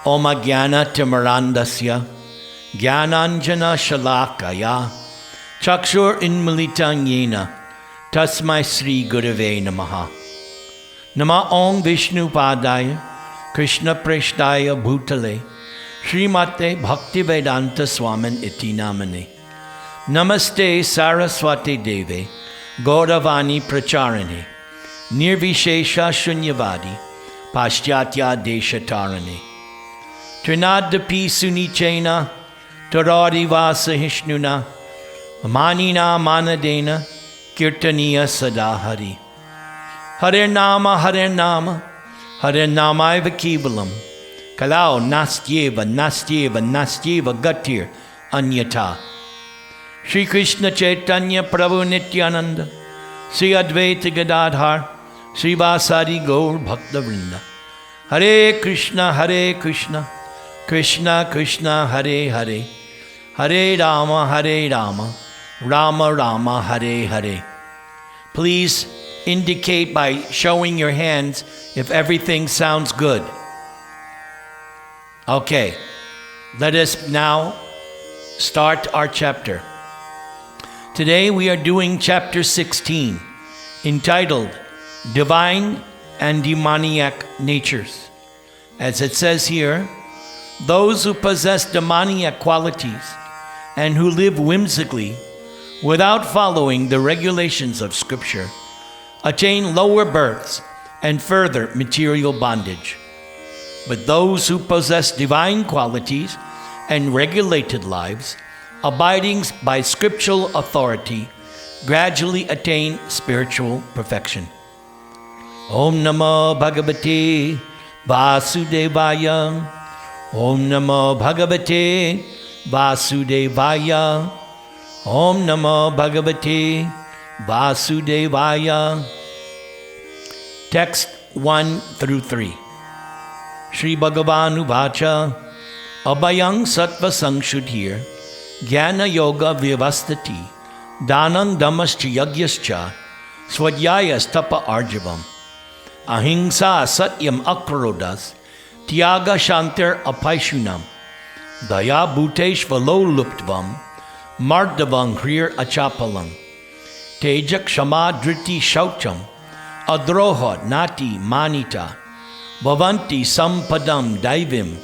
Om Jnana Timirandasya Jnananjana Shalakaya Chakshur Inmilitan Yena Tasmai Sri Gurave Namaha. Nama Om Vishnu Padaya Krishna Preshtaya Bhutale Srimate Bhaktivedanta Swamin Iti Namane. Namaste Saraswati Deve Gauravani Pracharane Nirvishesha Shunyavadi Paschatya Deshatarane Trinadapi Sunichena Taradi Vasahishnuna Manina Manadena Kirtaniya Sadahari. Hare Nama Hare Namaiva Kevalam Kalau Nastyeva Gatir Anyata. Shri Krishna Chaitanya Prabhu Nityananda Sri Advaita Gadadhar Sri Vasari Gaur Bhakta Vrinda. Hare Krishna Krishna Krishna Hare Hare Hare Rama Rama Rama Hare Hare. Please indicate by showing your hands if everything sounds good. Okay, let us now start our chapter. Today we are doing chapter 16, entitled Divine and Demoniac Natures. As it says here, those who possess demoniac qualities and who live whimsically without following the regulations of Scripture attain lower births and further material bondage. But those who possess divine qualities and regulated lives, abiding by scriptural authority, gradually attain spiritual perfection. Om Namo Bhagavate Vasudevaya. Om Namo Bhagavate Vasudevaya. Om Namo Bhagavate Vasudevaya. Text 1 through 3. Shri Bhagavan Uvacha Abhayang Sattva Sangshudhir Jnana Yoga Vyavastati Danang Damascha Yagyascha Swadhyayas Tapa Arjavam Ahimsa Satyam Akrodas Tyaga Shantir Apaishunam Daya Bhutesh Valo Luptvam Mardavang Hrir Achapalang Tejak Shama Driti Shaucham Adroha Nati Manita Bhavanti Sampadam Daivim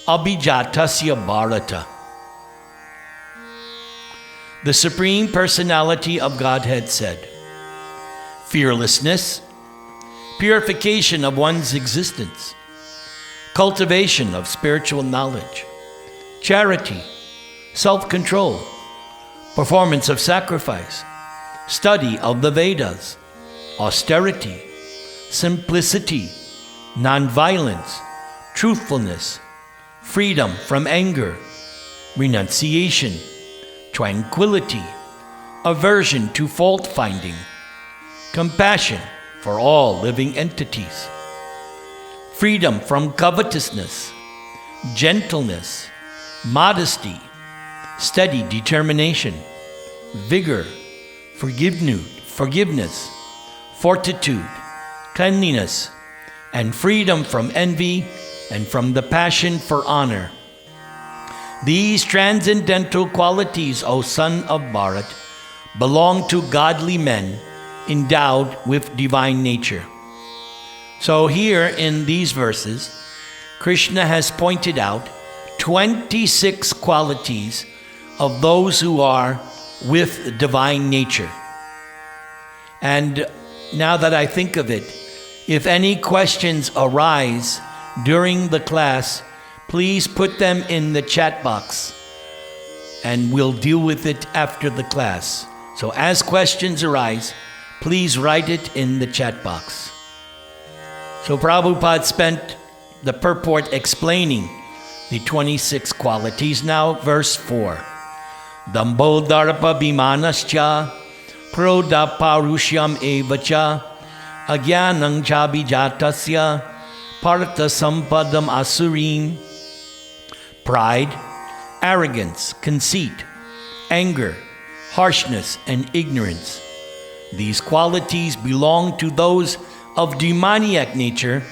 Abhijatasya Bharata. The Supreme Personality of Godhead said, fearlessness, purification of one's existence, cultivation of spiritual knowledge, charity, self-control, performance of sacrifice, study of the Vedas, austerity, simplicity, nonviolence, truthfulness, freedom from anger, renunciation, tranquility, aversion to fault-finding, compassion for all living entities, freedom from covetousness, gentleness, modesty, steady determination, vigor, forgiveness, fortitude, cleanliness, and freedom from envy and from the passion for honor. These transcendental qualities, O son of Bharat, belong to godly men endowed with divine nature. So here in these verses, Krishna has pointed out 26 qualities of those who are with divine nature. And now that I think of it, if any questions arise during the class, please put them in the chat box and we'll deal with it after the class. So as questions arise, please write it in the chat box. So Prabhupada spent the purport explaining the 26 qualities. Now verse 4. Dambo darpa bimanascha proda parushyam evacha agyanang chabijatasya partha sampadam asurim. Pride, arrogance, conceit, anger, harshness, and ignorance. These qualities belong to those of demoniac nature,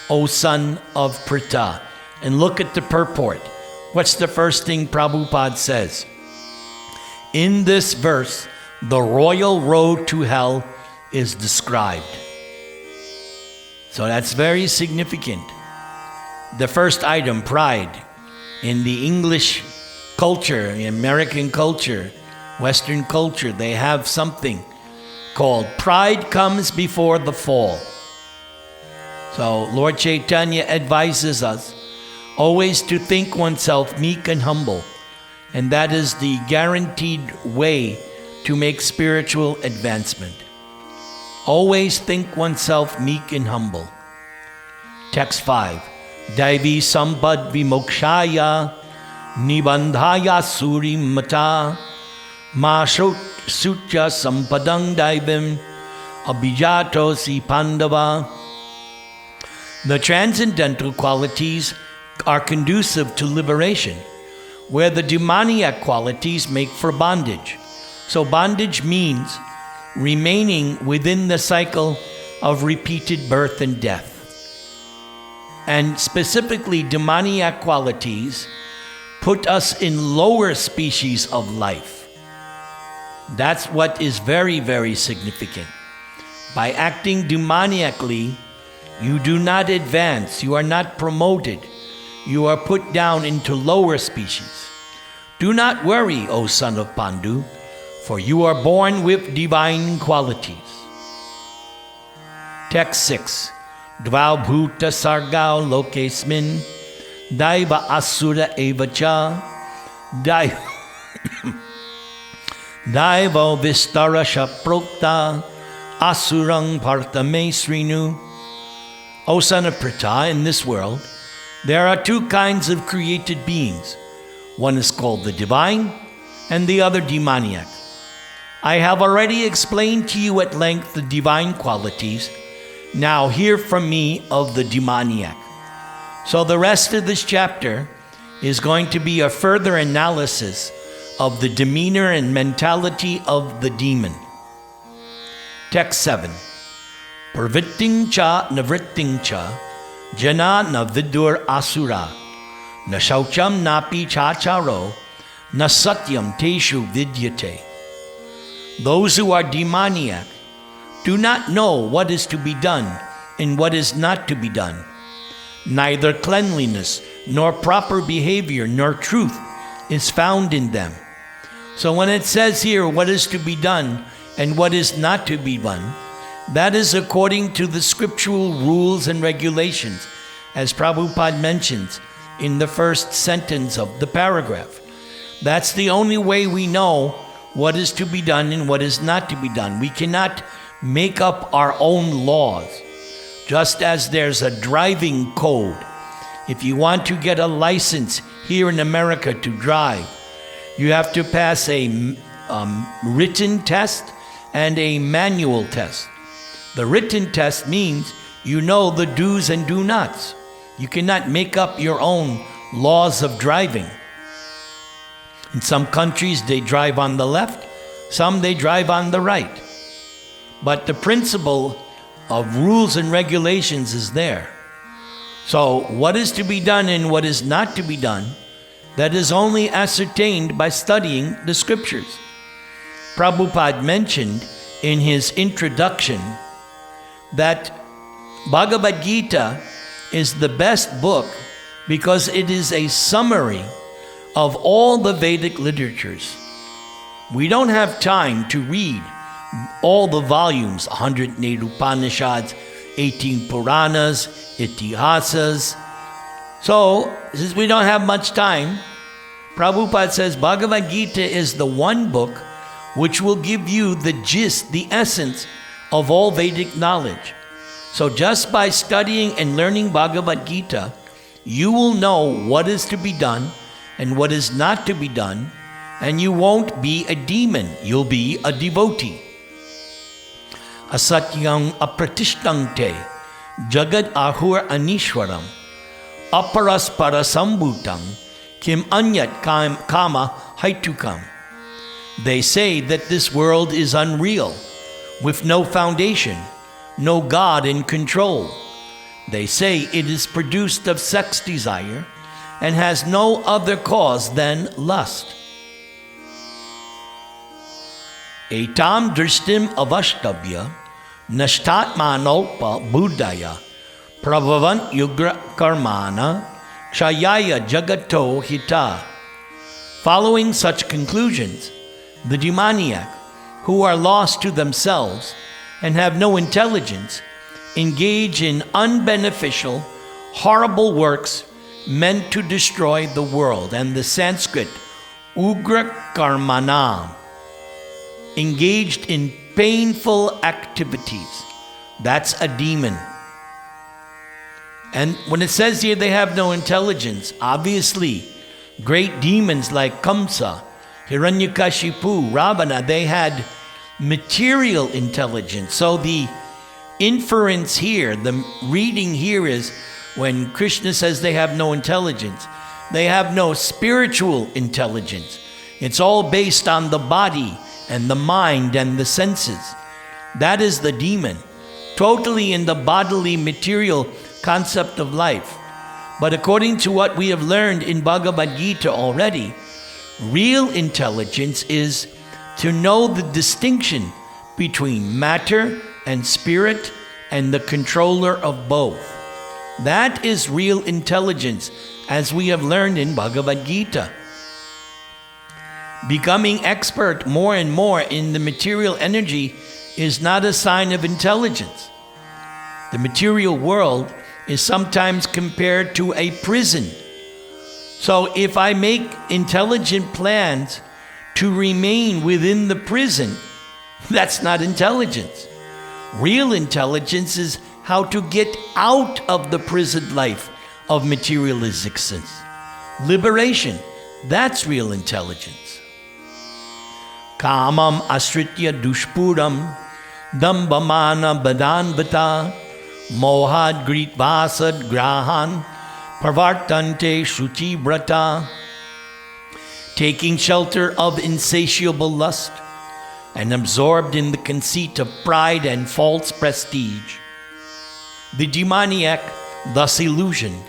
O son of Pritha. and look at the purport. What's the first thing Prabhupada says? In this verse, the royal road to hell is described. So that's very significant. The first item, pride. In the English culture, the American culture, Western culture, they have something called pride comes before the fall. So Lord Chaitanya advises us always to think oneself meek and humble, and that is the guaranteed way to make spiritual advancement. Always think oneself meek and humble. Text 5. Daivi sampad vimokshaya nibandhaya surim mata ma sutya sampadang daivim abhijatosi pandava. The transcendental qualities are conducive to liberation, where the demoniac qualities make for bondage. So bondage means remaining within the cycle of repeated birth and death. And specifically, demoniac qualities put us in lower species of life. That's what is very, very significant. By acting demoniacally, you do not advance, you are not promoted, you are put down into lower species. Do not worry, O son of Pandu, for you are born with divine qualities. Text 6. Dvau bhuta sargao lokesmin daiva asura evacha daivo vistarasha prokta asurang partame srinu. O son of Pritha, in this world, there are two kinds of created beings. One is called the divine, and the other demoniac. I have already explained to you at length the divine qualities. Now hear from me of the demoniac. So the rest of this chapter is going to be a further analysis of the demeanor and mentality of the demon. Text 7. Pravritting cha navritting cha jana na vidur asura na shaucham napi chacharo na satyam teshu vidyate. Those who are demoniac do not know what is to be done and what is not to be done. Neither cleanliness, nor proper behavior, nor truth is found in them. So when it says here what is to be done and what is not to be done, that is according to the scriptural rules and regulations, as Prabhupada mentions in the first sentence of the paragraph. That's the only way we know what is to be done and what is not to be done. We cannot make up our own laws. Just as there's a driving code. If you want to get a license here in America to drive, you have to pass a written test and a manual test. The written test means you know the do's and do nots. You cannot make up your own laws of driving. In some countries they drive on the left, some they drive on the right. But the principle of rules and regulations is there. So what is to be done and what is not to be done, that is only ascertained by studying the scriptures. Prabhupada mentioned in his introduction that Bhagavad-gita is the best book because it is a summary of all the Vedic literatures. We don't have time to read all the volumes, 108 Upanishads, 18 Puranas, Itihasas. So, since we don't have much time, Prabhupada says Bhagavad-gita is the one book which will give you the gist, the essence of all Vedic knowledge. So just by studying and learning Bhagavad-gita, you will know what is to be done and what is not to be done, and you won't be a demon, you'll be a devotee. Asatyang apratishtankte jagad ahur anishwaram aparaspara sambhutam kim anyat kama haitukam. They say that this world is unreal, with no foundation, no God in control. They say it is produced of sex desire and has no other cause than lust. Etam drishtim avashtabya nashtatmanolpa buddhaya pravavant yugra karmana kshayaya jagato hita. Following such conclusions, the demoniac, who are lost to themselves and have no intelligence, engage in unbeneficial, horrible works meant to destroy the world. And the Sanskrit, ugra karmanam, engaged in painful activities. That's a demon. And when it says here they have no intelligence, obviously, great demons like Kamsa, Hiranyakashipu, Ravana, they had material intelligence. So the inference here, the reading here is when Krishna says they have no intelligence, they have no spiritual intelligence. It's all based on the body and the mind and the senses. That is the demon, totally in the bodily material concept of life. But according to what we have learned in Bhagavad-gita already, real intelligence is to know the distinction between matter and spirit and the controller of both. That is real intelligence, as we have learned in Bhagavad-gita. Becoming expert more and more in the material energy is not a sign of intelligence. The material world is sometimes compared to a prison. So if I make intelligent plans to remain within the prison, that's not intelligence. Real intelligence is how to get out of the prison life of material existence. Liberation, that's real intelligence. Kamam asritya dushpuram dambamana badanvata mohad gritvasad grahan parvartante shuchi brata. Taking shelter of insatiable lust and absorbed in the conceit of pride and false prestige, the demoniac, thus illusioned,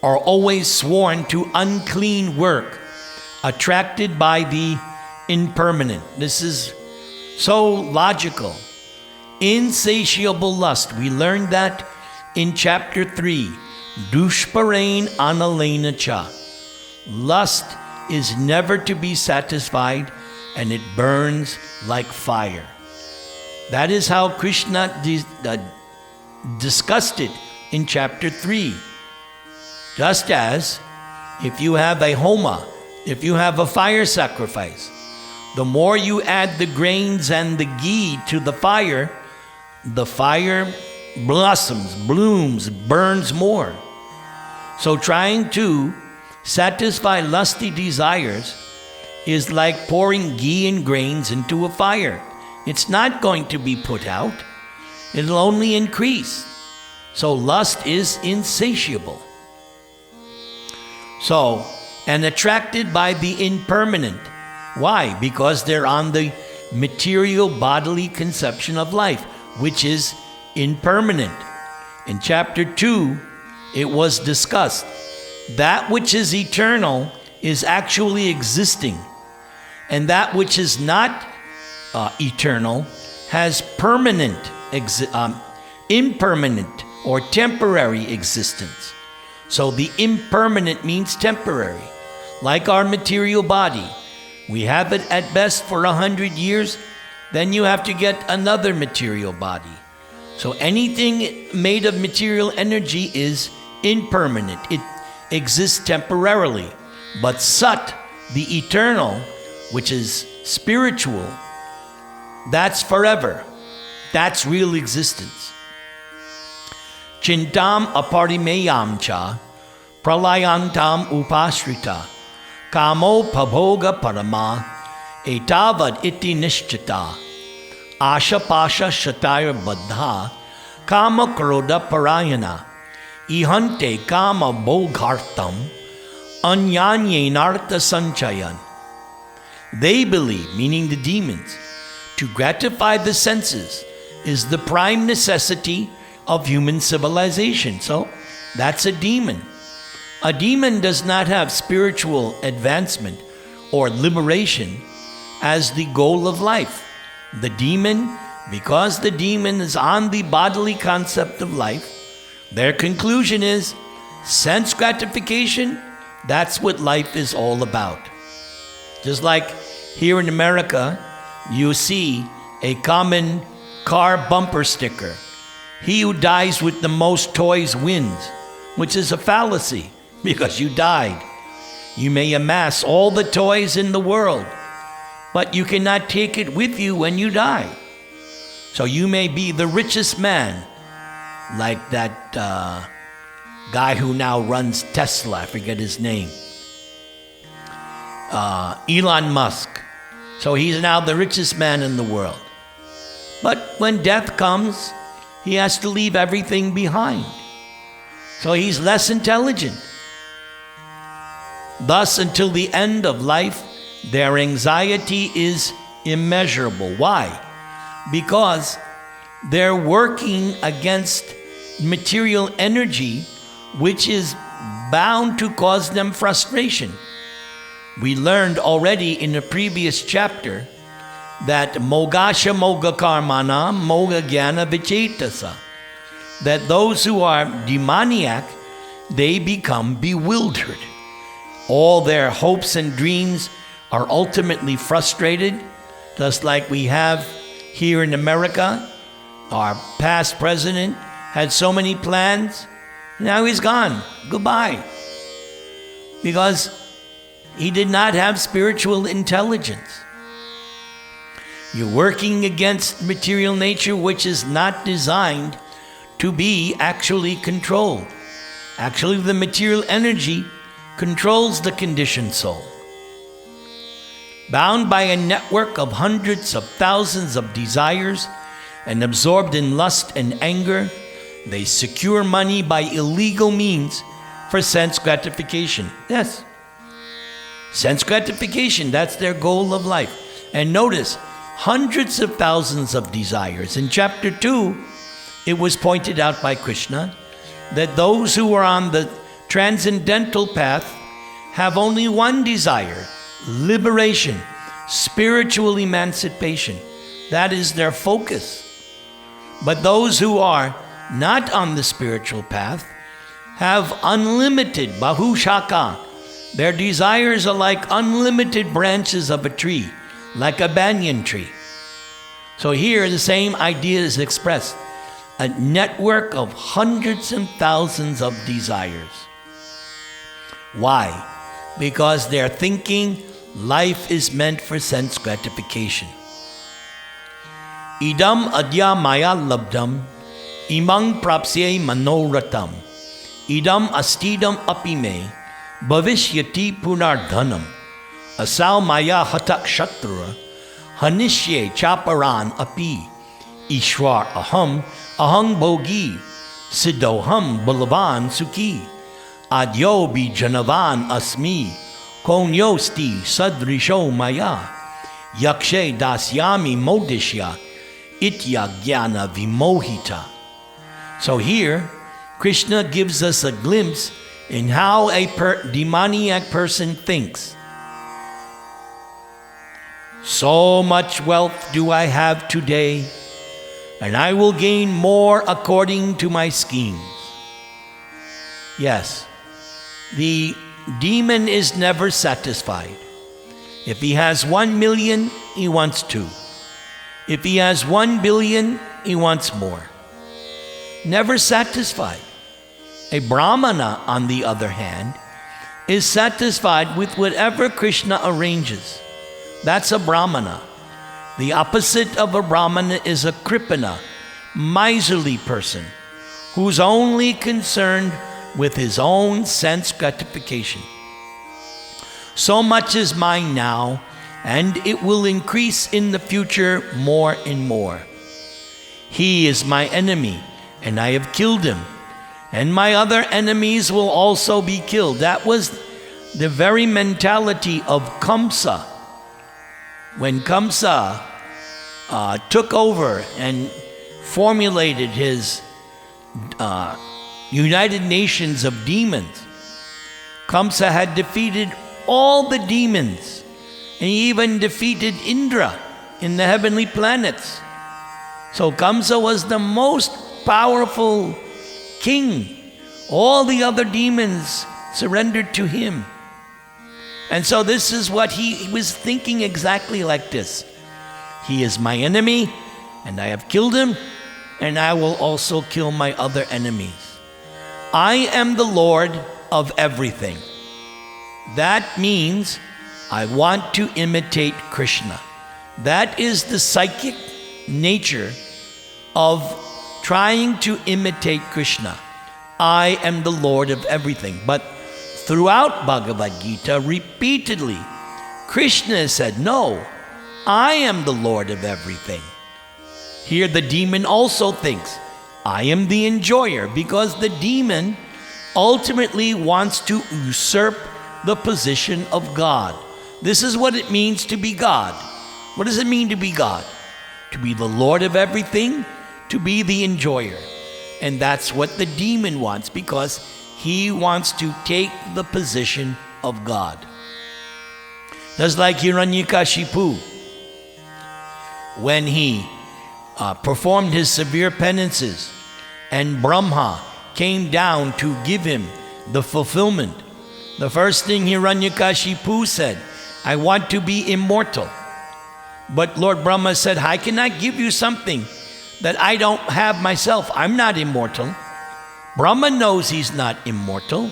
are always sworn to unclean work, attracted by the impermanent. This is so logical. Insatiable lust. We learned that in chapter 3. Dushparain analena cha. Lust is never to be satisfied, and it burns like fire. That is how Krishna discussed it in chapter 3. Just as if you have a homa, if you have a fire sacrifice, the more you add the grains and the ghee to the fire blossoms, blooms, burns more. So trying to satisfy lusty desires is like pouring ghee and grains into a fire. It's not going to be put out. It'll only increase. So lust is insatiable. So, and attracted by the impermanent. Why? Because they're on the material bodily conception of life, which is impermanent. In chapter 2, it was discussed. That which is eternal is actually existing. And that which is not eternal has impermanent or temporary existence. So the impermanent means temporary. Like our material body. We have it at best for 100 years, then you have to get another material body. So anything made of material energy is impermanent. It exists temporarily. But Sat, the eternal, which is spiritual, that's forever. That's real existence. Chintam aparimeyam cha pralayantam upasrita kamo pabhoga parama etavad iti nishchita asha pasha shatayar baddha kama kroda parayana ihante kama boghartam anyanyenartha sanchayan. They believe, meaning the demons, to gratify the senses is the prime necessity of human civilization. So that's a demon. A demon does not have spiritual advancement or liberation as the goal of life. The demon, because the demon is on the bodily concept of life, their conclusion is sense gratification. That's what life is all about. Just like here in America, you see a common car bumper sticker. He who dies with the most toys wins, which is a fallacy because you died. You may amass all the toys in the world, but you cannot take it with you when you die. So you may be the richest man, like that guy who now runs Tesla, I forget his name, Elon Musk. So he's now the richest man in the world. But when death comes, he has to leave everything behind. So he's less intelligent. Thus, until the end of life, their anxiety is immeasurable. Why? Because they're working against material energy, which is bound to cause them frustration. We learned already in the previous chapter that mogasha moga karmana moga jnana vichetasa, that those who are demoniac, they become bewildered. All their hopes and dreams are ultimately frustrated, just like we have here in America. Our past president had so many plans, now he's gone. Goodbye. Because he did not have spiritual intelligence. You're working against material nature, which is not designed to be actually controlled. Actually, the material energy controls the conditioned soul. Bound by a network of hundreds of thousands of desires and absorbed in lust and anger, they secure money by illegal means for sense gratification. Yes. Sense gratification, that's their goal of life. And notice, hundreds of thousands of desires. In chapter 2, it was pointed out by Krishna that those who are on the transcendental path have only one desire: liberation, spiritual emancipation. That is their focus. But those who are not on the spiritual path have unlimited bahushaka. Their desires are like unlimited branches of a tree, like a banyan tree. So here the same idea is expressed: a network of hundreds and thousands of desires. Why? Because they're thinking life is meant for sense gratification. Idam adya maya labdam imang prapsye manoratam idam astidam apime bhavishyati punardhanam asau maya hatak shatra hanishye chaparan api ishwar aham ahang bhogi siddhoham balavan sukhi adyo bijanavan asmi konyosti sadrisho maya yakshe dasyami modishya itya jnana vimohita. So here, Krishna gives us a glimpse in how a demoniac person thinks. So much wealth do I have today, and I will gain more according to my schemes. Yes, the demon is never satisfied. If he has 1 million, he wants 2. If he has 1 billion, he wants more. Never satisfied. A Brahmana, on the other hand, is satisfied with whatever Krishna arranges. That's a Brahmana. The opposite of a Brahmana is a Kripana, miserly person, who's only concerned with his own sense gratification. So much is mine now, and it will increase in the future more and more. He is my enemy, and I have killed him, and my other enemies will also be killed. That was the very mentality of Kamsa. When Kamsa took over and formulated his United Nations of demons. Kamsa had defeated all the demons, and he even defeated Indra in the heavenly planets. So Kamsa was the most powerful king. All the other demons surrendered to him. And so this is what he was thinking, exactly like this. He is my enemy, and I have killed him, and I will also kill my other enemies. I am the Lord of everything. That means I want to imitate Krishna. That is the psychic nature of trying to imitate Krishna. I am the Lord of everything. But throughout Bhagavad-gita, repeatedly, Krishna said, no, I am the Lord of everything. Here the demon also thinks, I am the enjoyer, because the demon ultimately wants to usurp the position of God. This is what it means to be God. What does it mean to be God? To be the Lord of everything, to be the enjoyer. And that's what the demon wants, because he wants to take the position of God. Just like Hiranyakashipu, when he performed his severe penances, and Brahma came down to give him the fulfillment. The first thing Hiranyakashipu said, I want to be immortal. But Lord Brahma said, I cannot give you something that I don't have myself. I'm not immortal. Brahma knows he's not immortal.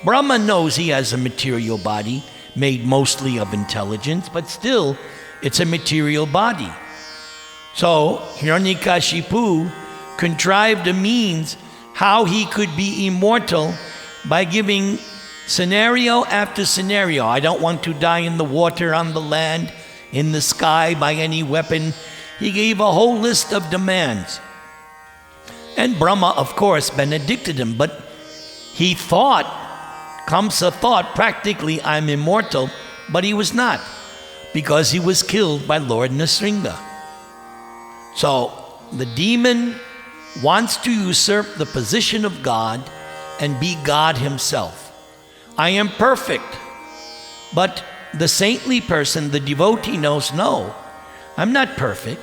Brahma knows he has a material body made mostly of intelligence, but still, it's a material body. So Hiranyakashipu contrived a means how he could be immortal by giving scenario after scenario. I don't want to die in the water, on the land, in the sky, by any weapon. He gave a whole list of demands. And Brahma, of course, benedicted him, but he thought, Kamsa thought practically, I'm immortal, but he was not, because he was killed by Lord Nrsimha. So the demon wants to usurp the position of God and be God himself. I am perfect. But the saintly person, the devotee, knows, no, I'm not perfect.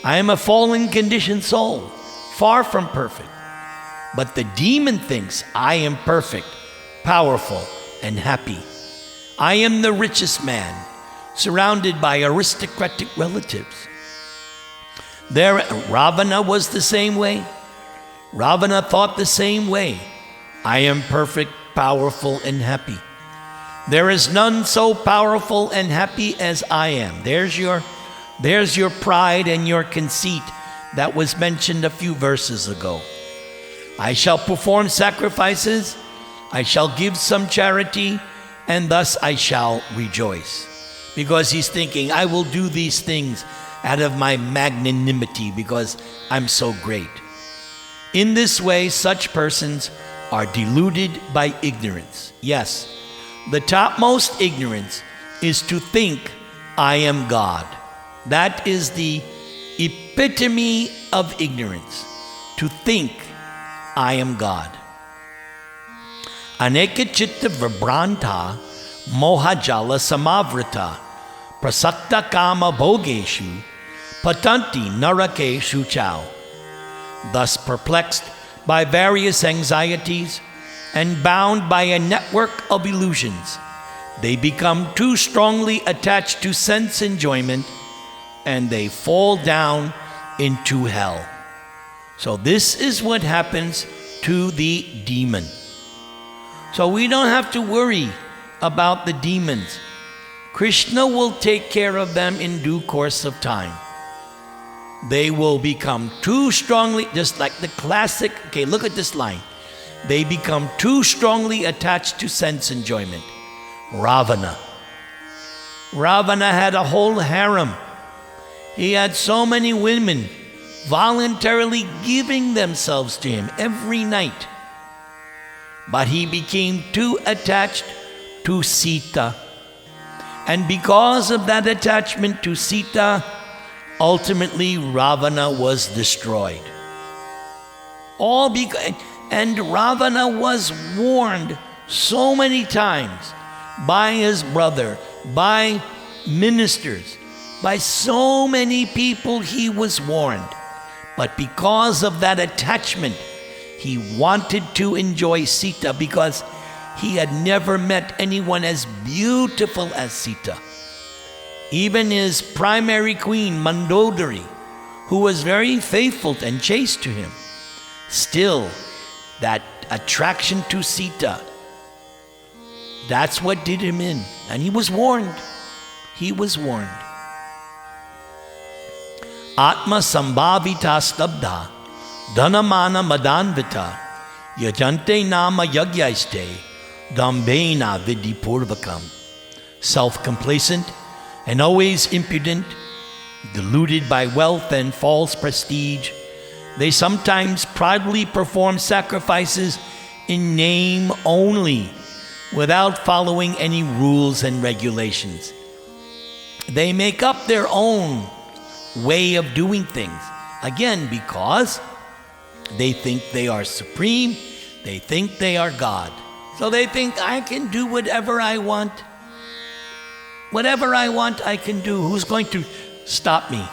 I am a fallen, conditioned soul, far from perfect. But the demon thinks I am perfect, powerful, and happy. I am the richest man, surrounded by aristocratic relatives. There, Ravana was the same way. Ravana thought the same way. I am perfect, powerful, and happy. There is none so powerful and happy as I am. There's your pride and your conceit that was mentioned a few verses ago. I shall perform sacrifices, I shall give some charity, and thus I shall rejoice. Because he's thinking, I will do these things out of my magnanimity because I'm so great. In this way, such persons are deluded by ignorance. Yes, the topmost ignorance is to think I am God. That is the epitome of ignorance, to think I am God. Aneka chitta vibranta mohajala samavrita prasakta kama bhogeshu patanti narake shuchau. Thus perplexed by various anxieties and bound by a network of illusions, they become too strongly attached to sense enjoyment and they fall down into hell. So this is what happens to the demon. So we don't have to worry about the demons. Krishna will take care of them in due course of time. They will become too strongly, just like the classic, okay, look at this line. They become too strongly attached to sense enjoyment. Ravana. Ravana had a whole harem. He had so many women voluntarily giving themselves to him every night. But he became too attached to Sita. And because of that attachment to Sita, ultimately Ravana was destroyed. And Ravana was warned so many times by his brother, by ministers, by so many people he was warned. But because of that attachment, he wanted to enjoy Sita because he had never met anyone as beautiful as Sita. Even his primary queen, Mandodari, who was very faithful and chaste to him, still that attraction to Sita, that's what did him in. And he was warned. He was warned. Atma sambhavita stabdha dhanamana madanvita yajante nama yagyaiste dambena vidipurvakam. Self-complacent and always impudent, deluded by wealth and false prestige, they sometimes proudly perform sacrifices in name only, without following any rules and regulations. They make up their own way of doing things, again because they think they are supreme, they think they are God. So they think, I can do whatever I want. Whatever I want, I can do. Who's going to stop me?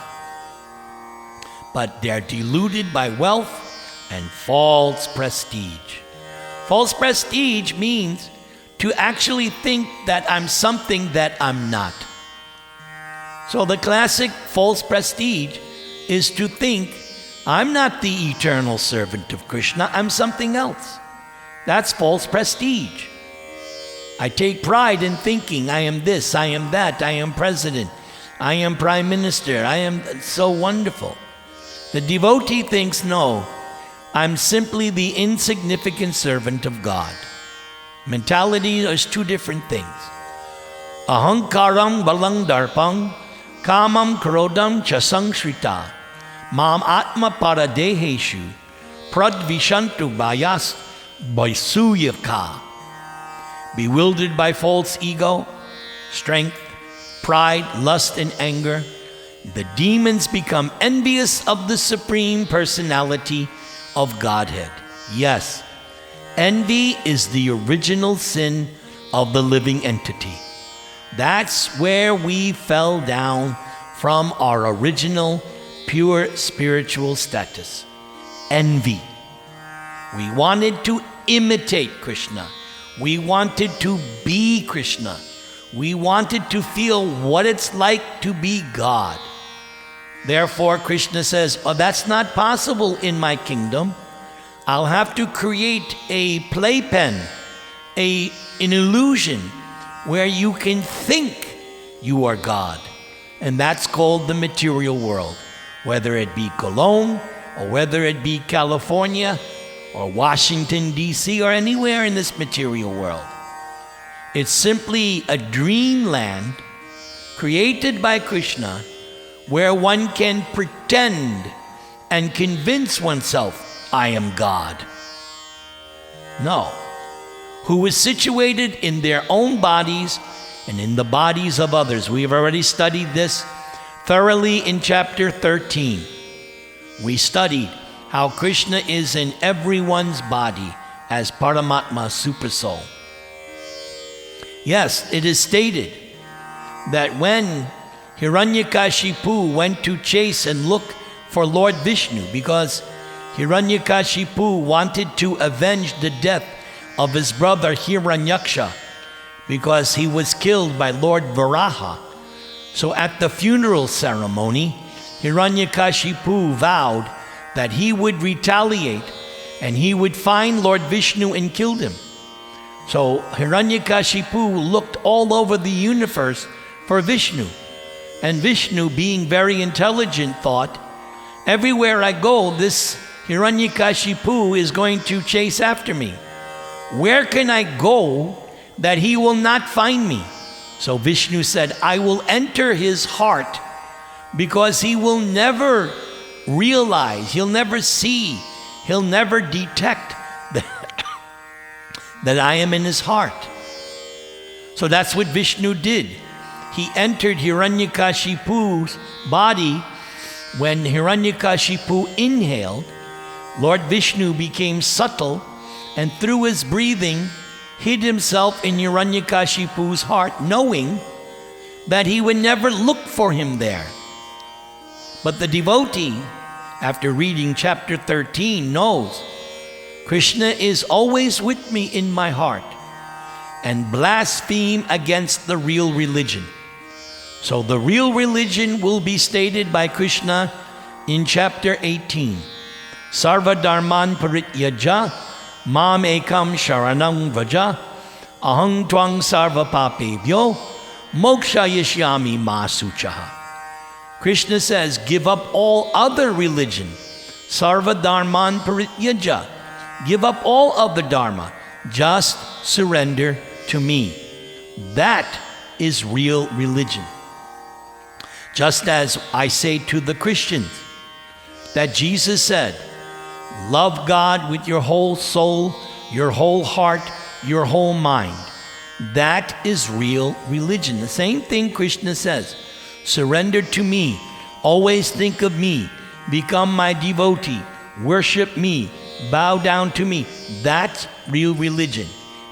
But they're deluded by wealth and false prestige. False prestige means to actually think that I'm something that I'm not. So the classic false prestige is to think, I'm not the eternal servant of Krishna, I'm something else. That's false prestige. I take pride in thinking I am this, I am that, I am president, I am prime minister, I am so wonderful. The devotee thinks, no, I'm simply the insignificant servant of God. Mentality is two different things. Ahankaram balang darpang kamam krodam chasangshrita mam atma paradeheshu pradvishantu bayas baisuyaka. Bewildered by false ego, strength, pride, lust, and anger, the demons become envious of the Supreme Personality of Godhead. Yes, envy is the original sin of the living entity. That's where we fell down from our original pure spiritual status. Envy. We wanted to imitate Krishna. We wanted to be Krishna. We wanted to feel what it's like to be God. Therefore, Krishna says, oh, that's not possible in my kingdom. I'll have to create a playpen, an illusion where you can think you are God. And that's called the material world. Whether it be Cologne, or whether it be California, or Washington, D.C., or anywhere in this material world. It's simply a dreamland created by Krishna where one can pretend and convince oneself, I am God. No. Who is situated in their own bodies and in the bodies of others. We have already studied this thoroughly in chapter 13. We studied how Krishna is in everyone's body as Paramatma Supersoul. Yes, it is stated that when Hiranyakashipu went to chase and look for Lord Vishnu, because Hiranyakashipu wanted to avenge the death of his brother Hiranyaksha, because he was killed by Lord Varaha. So at the funeral ceremony, Hiranyakashipu vowed that he would retaliate and he would find Lord Vishnu and kill him. So Hiranyakashipu looked all over the universe for Vishnu. And Vishnu, being very intelligent, thought, everywhere I go, this Hiranyakashipu is going to chase after me. Where can I go that he will not find me? So Vishnu said, I will enter his heart, because he will never realize, he'll never see, he'll never detect that I am in his heart. So that's what Vishnu did. He entered Hiranyakashipu's body. When Hiranyakashipu inhaled, Lord Vishnu became subtle and through his breathing hid himself in Hiranyakashipu's heart, knowing that he would never look for him there. But the devotee, after reading chapter 13, knows Krishna is always with me in my heart and blaspheme against the real religion. So the real religion will be stated by Krishna in chapter 18. Sarva dharman parityaja mam ekam sharanam vraja ahang twang sarva papebhyo moksha yishyami ma suchaha. Krishna says, give up all other religion. Sarva dharman parityaja. Give up all other dharma. Just surrender to me. That is real religion. Just as I say to the Christians that Jesus said, love God with your whole soul, your whole heart, your whole mind. That is real religion. The same thing Krishna says. Surrender to me. Always think of me. Become my devotee. Worship me. Bow down to me. That's real religion.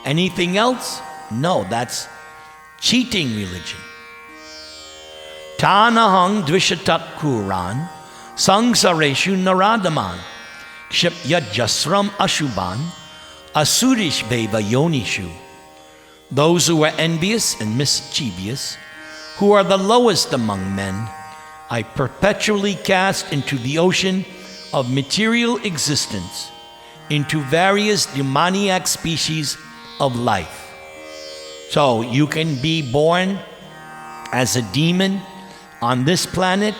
Anything else? No, that's cheating religion. Tanahang dvishatak kuran sangsareshu naradaman kshipya jasram ashubhan asurish beva yonishu. Those who are envious and mischievous, who are the lowest among men, I perpetually cast into the ocean of material existence, into various demoniac species of life. So you can be born as a demon on this planet,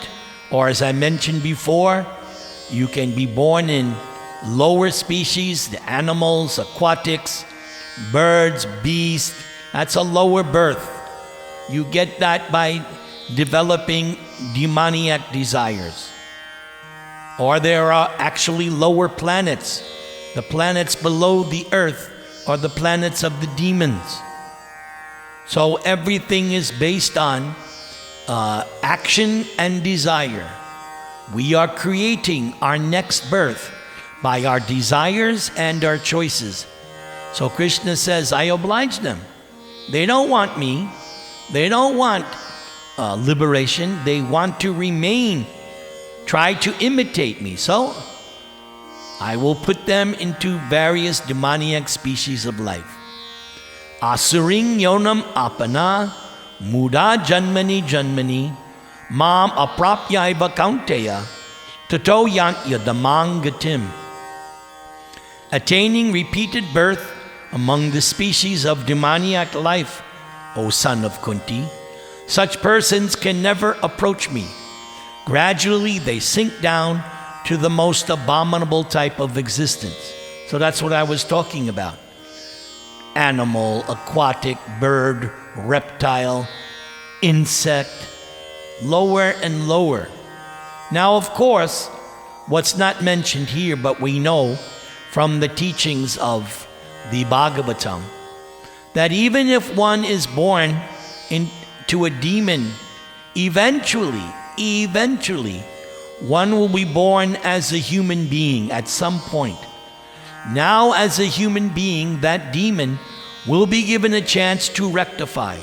or as I mentioned before, you can be born in lower species, the animals, aquatics, birds, beasts. That's a lower birth. You get that by developing demoniac desires. Or there are actually lower planets. The planets below the earth are the planets of the demons. So everything is based on action and desire. We are creating our next birth by our desires and our choices. So Krishna says, I oblige them. They don't want me. They don't want liberation. They want to remain, try to imitate me. So I will put them into various demoniac species of life. Asuring yonam apana muda janmani janmani mam aprapyaiva kaunteya tato yantya damang gatim. Attaining repeated birth among the species of demoniac life, O son of Kunti, such persons can never approach me. Gradually they sink down to the most abominable type of existence. So that's what I was talking about. Animal, aquatic, bird, reptile, insect, lower and lower. Now, of course, what's not mentioned here, but we know from the teachings of the Bhagavatam, that even if one is born into a demon, eventually, one will be born as a human being at some point. Now, as a human being, that demon will be given a chance to rectify.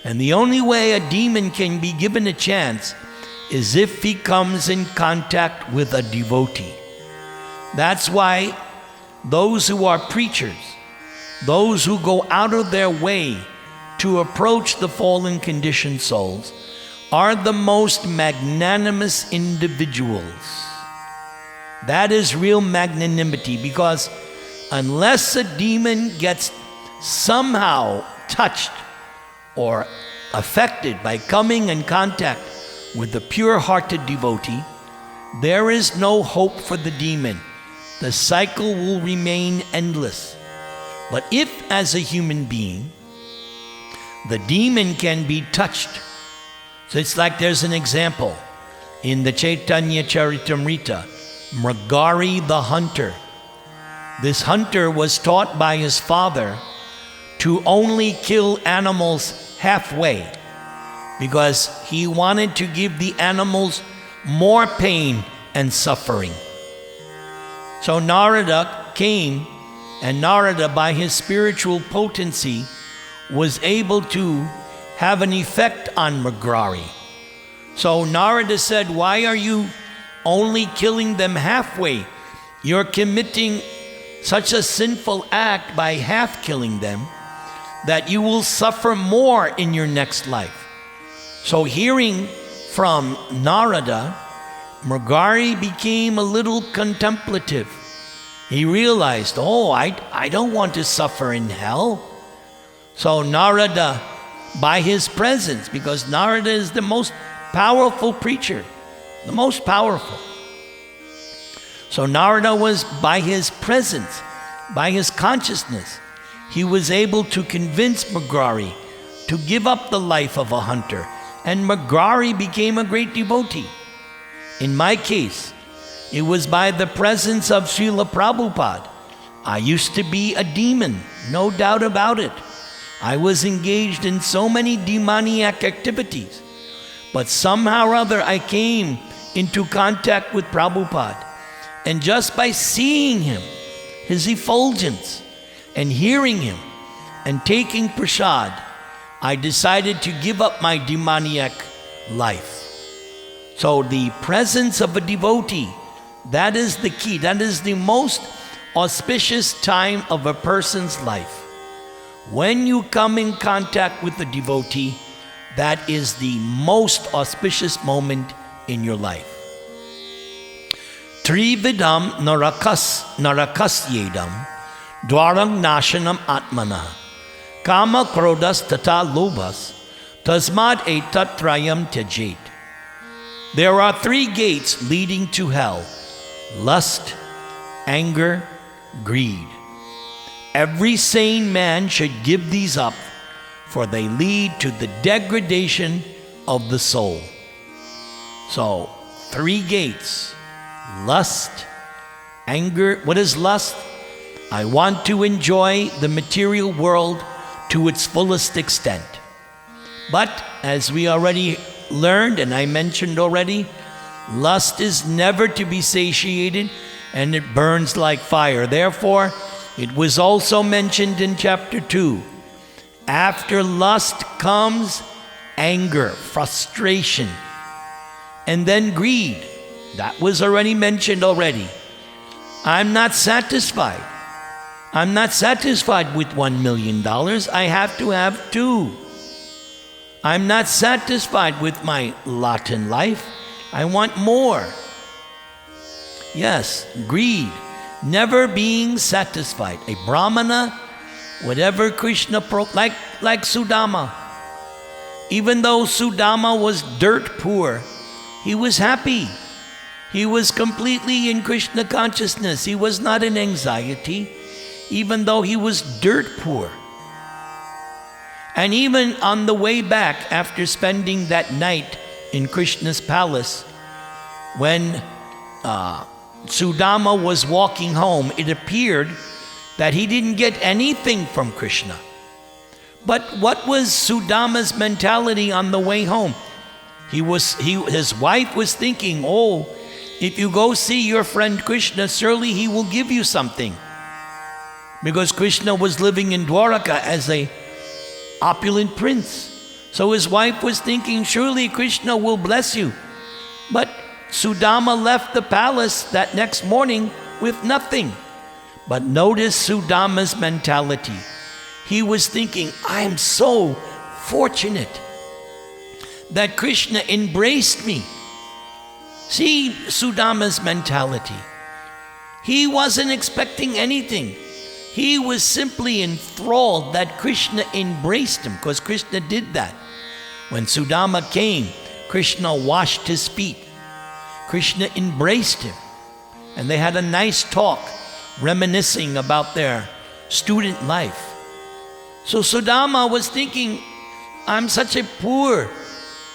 And the only way a demon can be given a chance is if he comes in contact with a devotee. That's why those who are preachers, those who go out of their way to approach the fallen conditioned souls, are the most magnanimous individuals. That is real magnanimity, because unless a demon gets somehow touched or affected by coming in contact with the pure-hearted devotee, there is no hope for the demon. The cycle will remain endless. But if, as a human being, the demon can be touched, so it's like there's an example in the Chaitanya Charitamrita, Mragari the hunter. This hunter was taught by his father to only kill animals halfway, because he wanted to give the animals more pain and suffering. So Narada came, and Narada, by his spiritual potency, was able to have an effect on Mrigarhi. So Narada said, why are you only killing them halfway? You're committing such a sinful act by half killing them that you will suffer more in your next life. So hearing from Narada, Mrigarhi became a little contemplative. He realized, oh, I don't want to suffer in hell. So Narada, by his presence, because Narada is the most powerful preacher, the most powerful. So Narada was, by his presence, by his consciousness, he was able to convince Mrigarhi to give up the life of a hunter. And Mrigarhi became a great devotee. In my case, it was by the presence of Srila Prabhupada. I used to be a demon, no doubt about it. I was engaged in so many demoniac activities. But somehow or other I came into contact with Prabhupada. And just by seeing him, his effulgence, and hearing him, and taking prasad, I decided to give up my demoniac life. So the presence of a devotee, that is the key. That is the most auspicious time of a person's life. When you come in contact with the devotee, that is the most auspicious moment in your life. Trividam narakasyedam dwarang nashanam atmana kama krodas tata lobhas tasmad etatrayam tyajet. There are 3 gates leading to hell: lust, anger, greed. Every sane man should give these up, for they lead to the degradation of the soul. So, 3 gates: lust, anger. What is lust? I want to enjoy the material world to its fullest extent. But as we already learned, and I mentioned already, lust is never to be satiated, and it burns like fire. Therefore, it was also mentioned in chapter 2. After lust comes anger, frustration, and then greed. That was already mentioned already. I'm not satisfied. I'm not satisfied with $1 million. I have to have 2. I'm not satisfied with my lot in life. I want more. Yes, greed, never being satisfied. A Brahmana, whatever Krishna, like Sudama. Even though Sudama was dirt poor, he was happy. He was completely in Krishna consciousness. He was not in anxiety, even though he was dirt poor. And even on the way back, after spending that night in Krishna's palace, when Sudama was walking home, it appeared that he didn't get anything from Krishna. But what was Sudama's mentality on the way home? His wife was thinking, oh, if you go see your friend Krishna, surely he will give you something. Because Krishna was living in Dwaraka as a opulent prince. So his wife was thinking, surely Krishna will bless you. But Sudama left the palace that next morning with nothing. But notice Sudama's mentality. He was thinking, I am so fortunate that Krishna embraced me. See Sudama's mentality. He wasn't expecting anything. He was simply enthralled that Krishna embraced him, because Krishna did that. When Sudama came, Krishna washed his feet. Krishna embraced him. And they had a nice talk, reminiscing about their student life. So Sudama was thinking, I'm such a poor,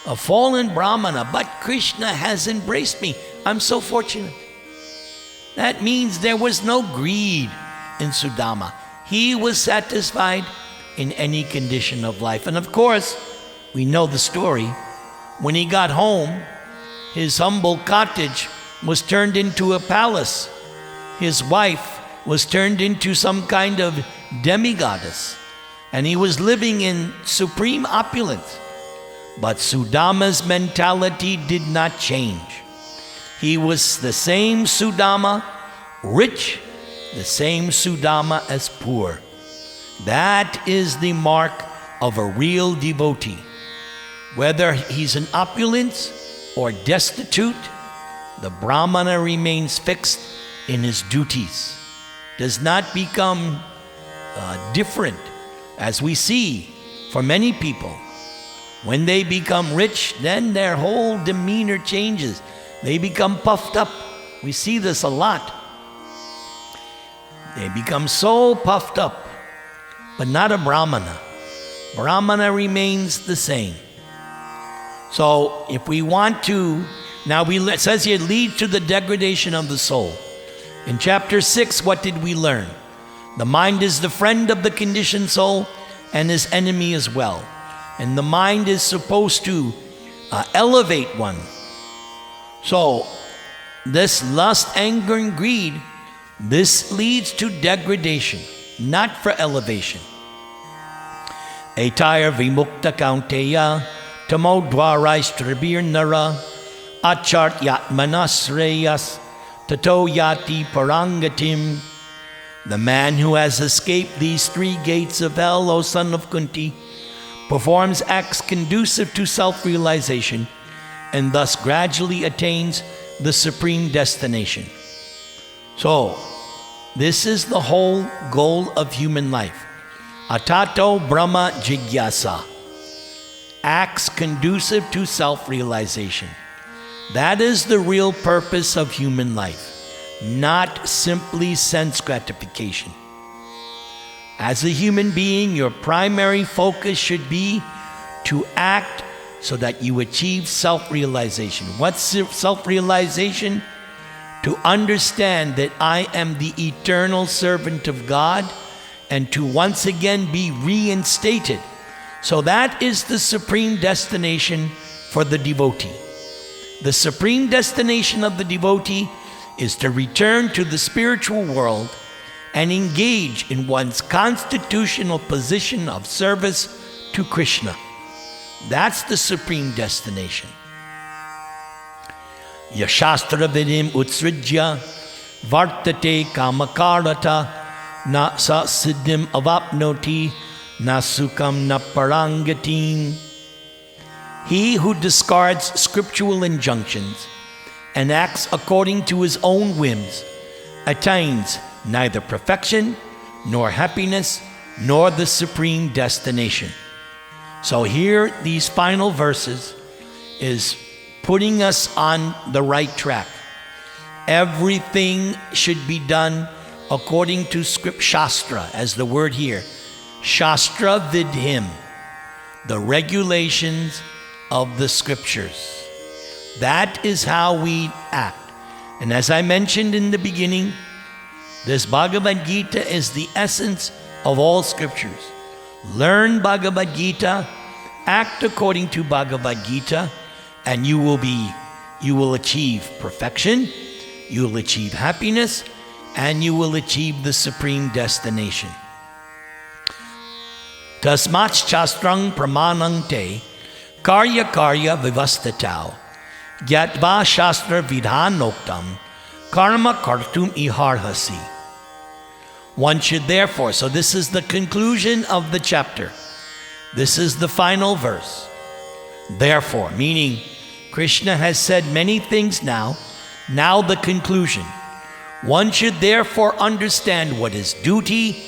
a fallen Brahmana, but Krishna has embraced me. I'm so fortunate. That means there was no greed in Sudama. He was satisfied in any condition of life. And of course, we know the story. When he got home, his humble cottage was turned into a palace. his wife was turned into some kind of demigoddess, and he was living in supreme opulence. But Sudama's mentality did not change. He was the same Sudama, rich, the same Sudama as poor. That is the mark of a real devotee. Whether he's in opulence or destitute, the Brahmana remains fixed in his duties, does not become different, as we see for many people. When they become rich, then their whole demeanor changes. They become puffed up. We see this a lot. They become so puffed up, but not a Brahmana. Brahmana remains the same. So if we want to, now it says here, lead to the degradation of the soul. In chapter 6, what did we learn? The mind is the friend of the conditioned soul and his enemy as well. And the mind is supposed to elevate one. So this lust, anger, and greed, this leads to degradation, not for elevation. Etayar vimukta kaunteya tamo dwaraistrabir nara achart yatmanasreyas tato yati parangatim. The man who has escaped these three gates of hell, O son of Kunti, performs acts conducive to self-realization and thus gradually attains the supreme destination. So, this is the whole goal of human life. Atato Brahma Jigyasa. Acts conducive to self-realization. That is the real purpose of human life, not simply sense gratification. As a human being, your primary focus should be to act so that you achieve self-realization. What's self-realization? To understand that I am the eternal servant of God and to once again be reinstated. So that is the supreme destination for the devotee. The supreme destination of the devotee is to return to the spiritual world and engage in one's constitutional position of service to Krishna. That's the supreme destination. Yashastra vidim utsrijya vartate kamakarata na sa siddhim avapnoti na sukam na parangatim. He who discards scriptural injunctions and acts according to his own whims attains neither perfection nor happiness nor the supreme destination. So here, these final verses is putting us on the right track. Everything should be done according to script shastra, as the word here. Shastra vidhim, the regulations of the scriptures. That is how we act. And as I mentioned in the beginning, this Bhagavad-gita is the essence of all scriptures. Learn Bhagavad-gita, act according to Bhagavad-gita, and you will achieve perfection, you will achieve happiness, and you will achieve the supreme destination. Tasmat chastrang pramanang te karya karya vivastatau gyatva shastra vidhanoktam karma kartum iharhasi. One should therefore, so this is the conclusion of the chapter. This is the final verse. Therefore, meaning Krishna has said many things now the conclusion. One should therefore understand what is duty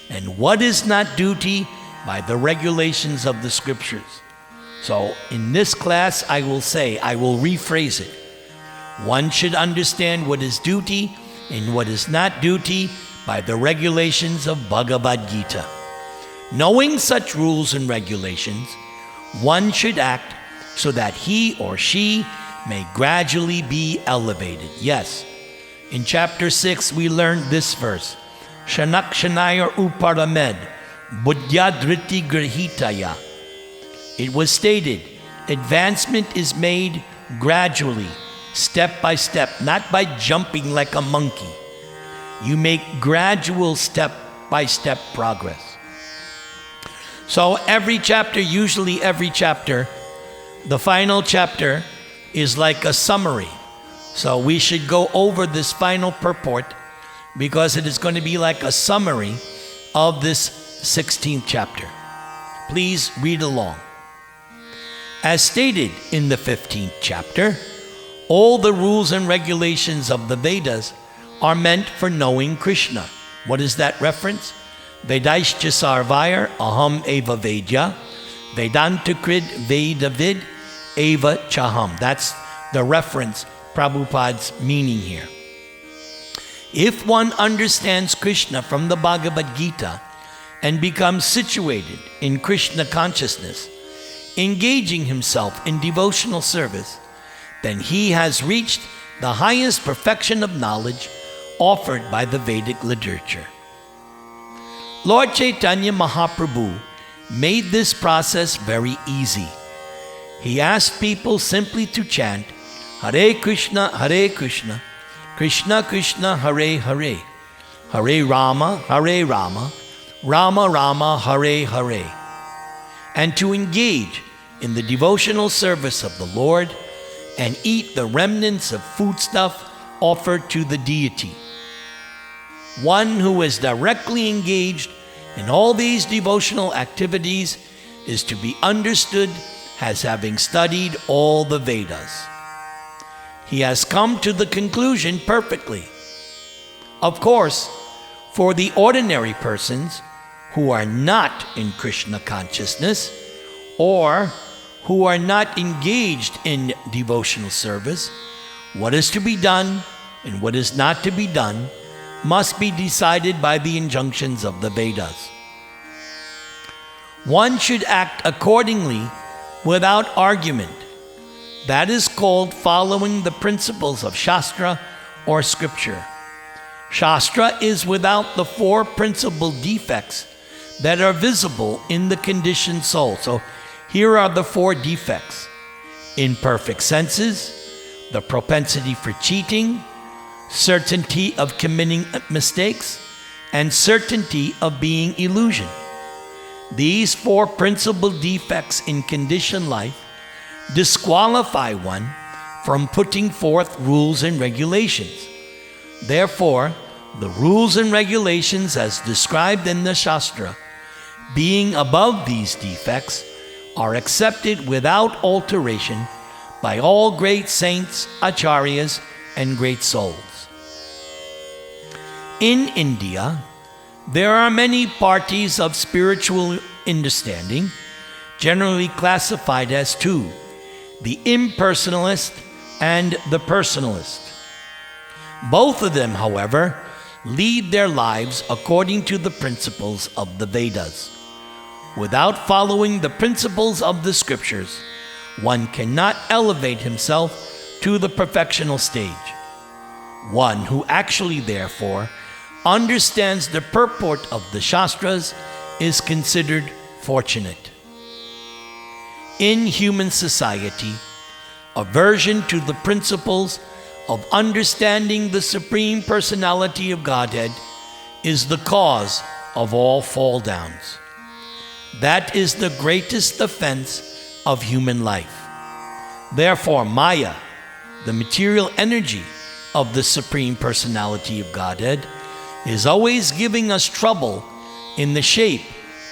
and what is not duty by the regulations of the scriptures. So in this class, I will rephrase it. One should understand what is duty and what is not duty by the regulations of Bhagavad-gita. Knowing such rules and regulations, one should act so that he or she may gradually be elevated. Yes, in chapter 6 we learned this verse. Shanak shanayar uparamed buddhyadriti grahitaya. It was stated, advancement is made gradually, step by step, not by jumping like a monkey. you make gradual step-by-step progress. So usually every chapter, the final chapter is like a summary. So we should go over this final purport because it is going to be like a summary of this 16th chapter. Please read along. As stated in the 15th chapter, all the rules and regulations of the Vedas are meant for knowing Krishna. What is that reference? Vedaischa sarvair aham eva vedya, Vedanta krid vedavid eva chaham. That's the reference, Prabhupada's meaning here. If one understands Krishna from the Bhagavad-gita and becomes situated in Krishna consciousness, engaging himself in devotional service, then he has reached the highest perfection of knowledge offered by the Vedic literature. Lord Chaitanya Mahaprabhu made this process very easy. He asked people simply to chant Hare Krishna, Krishna Krishna, Hare Hare, Hare Rama, Rama Rama, Hare Hare, and to engage in the devotional service of the Lord and eat the remnants of foodstuff offered to the deity. One who is directly engaged in all these devotional activities is to be understood as having studied all the Vedas. He has come to the conclusion perfectly. Of course, for the ordinary persons who are not in Krishna consciousness or who are not engaged in devotional service, what is to be done and what is not to be done must be decided by the injunctions of the Vedas. One should act accordingly without argument. That is called following the principles of Shastra or Scripture. Shastra is without the four principal defects that are visible in the conditioned soul. So here are the four defects: imperfect senses, the propensity for cheating, certainty of committing mistakes, and certainty of being illusion. These four principal defects in conditioned life disqualify one from putting forth rules and regulations. Therefore, the rules and regulations as described in the Shastra, being above these defects, are accepted without alteration by all great saints, acharyas, and great souls. In India, there are many parties of spiritual understanding, generally classified as two: the impersonalist and the personalist. Both of them, however, lead their lives according to the principles of the Vedas. Without following the principles of the scriptures, one cannot elevate himself to the perfectional stage. One who actually, therefore, understands the purport of the Shastras is considered fortunate. In human society, aversion to the principles of understanding the Supreme Personality of Godhead is the cause of all fall downs. That is the greatest offense of human life. Therefore, Maya, the material energy of the Supreme Personality of Godhead, is always giving us trouble in the shape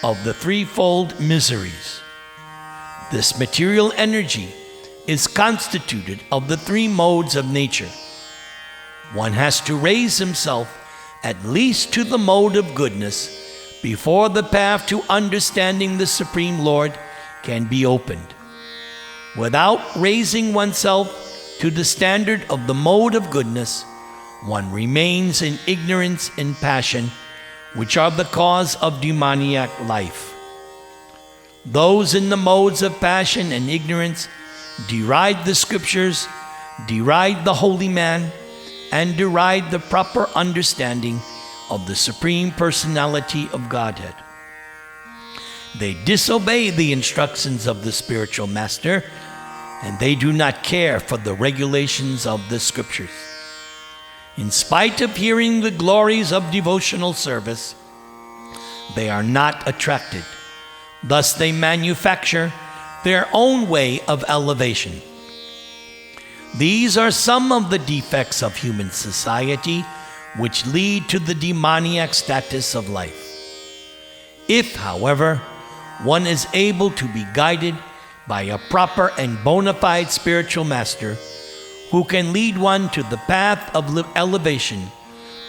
of the threefold miseries. This material energy is constituted of the three modes of nature. One has to raise himself at least to the mode of goodness before the path to understanding the Supreme Lord can be opened. Without raising oneself to the standard of the mode of goodness, one remains in ignorance and passion, which are the cause of demoniac life. Those in the modes of passion and ignorance deride the scriptures, deride the holy man, and deride the proper understanding of the Supreme Personality of Godhead. They disobey the instructions of the spiritual master, and they do not care for the regulations of the scriptures. In spite of hearing the glories of devotional service, they are not attracted. Thus they manufacture their own way of elevation. These are some of the defects of human society which lead to the demoniac status of life. If, however, one is able to be guided by a proper and bona fide spiritual master who can lead one to the path of elevation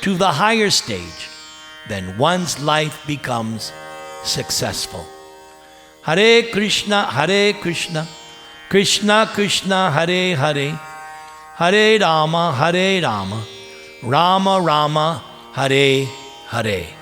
to the higher stage, then one's life becomes successful. Hare Krishna, Krishna Krishna, Hare Hare, Hare Rama, Rama Rama, Hare Hare.